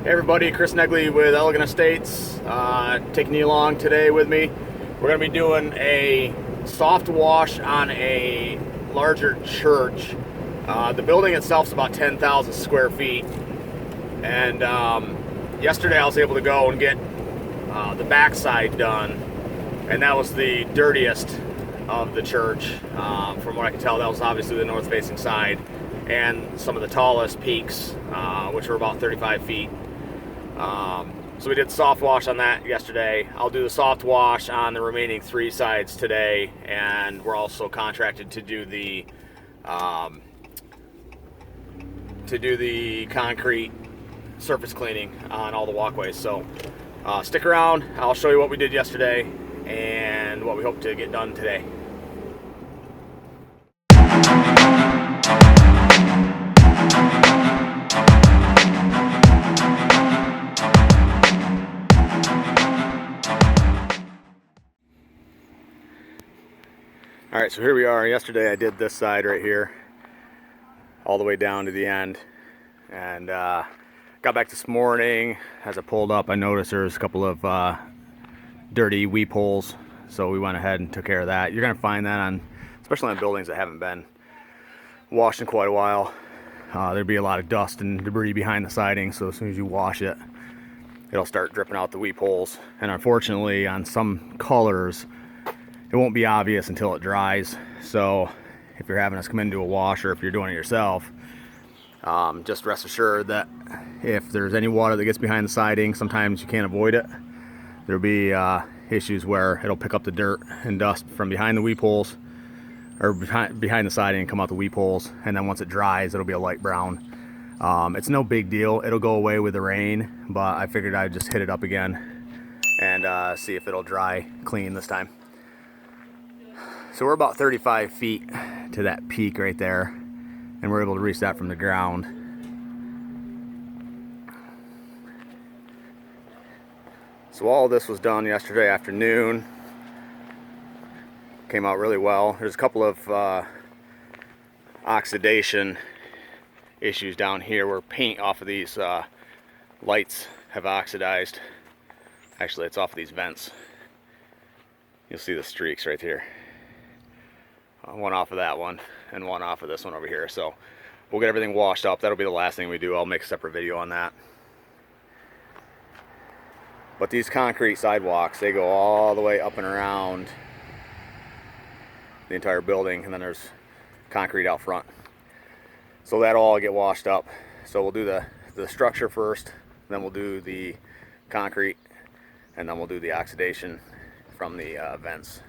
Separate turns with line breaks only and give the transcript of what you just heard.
Hey everybody, Chris Negley with Elegant Estates, taking you along today with me. We're going to be doing a soft wash on a larger church. The building itself is about 10,000 square feet, and yesterday I was able to go and get the backside done, and that was the dirtiest of the church. From what I can tell, that was obviously the north facing side and some of the tallest peaks, which were about 35 feet. So we did soft wash on that yesterday. I'll do the soft wash on the remaining three sides today, and we're also contracted to do the concrete surface cleaning on all the walkways. So stick around. I'll show you what we did yesterday and what we hope to get done today. All right, so here we are. Yesterday I did this side right here all the way down to the end, and got back this morning. As I pulled up, I noticed there's a couple of dirty weep holes, so we went ahead and took care of that. You're gonna find that on, especially on buildings that haven't been washed in quite a while. There'd be a lot of dust and debris behind the siding, so as soon as you wash it, it'll start dripping out the weep holes. And unfortunately, on some colors, it won't be obvious until it dries. So if you're having us come into a wash, or if you're doing it yourself, just rest assured that if there's any water that gets behind the siding, sometimes you can't avoid it. There'll be issues where it'll pick up the dirt and dust from behind the weep holes, or behind the siding, and come out the weep holes, and then once it dries, it'll be a light brown. It's no big deal. It'll go away with the rain, but I figured I'd just hit it up again and see if it'll dry clean this time. So we're about 35 feet to that peak right there, and we're able to reach that from the ground. So all this was done yesterday afternoon. Came out really well. There's a couple of oxidation issues down here where paint off of these lights have oxidized. Actually, it's off of these vents. You'll see the streaks right here. One off of that one and one off of this one over here. So we'll get everything washed up. That'll be the last thing we do. I'll make a separate video on that. But these concrete sidewalks, they go all the way up and around the entire building, and then there's concrete out front. So that'll all get washed up. So we'll do the structure first, then we'll do the concrete, and then we'll do the oxidation from the vents.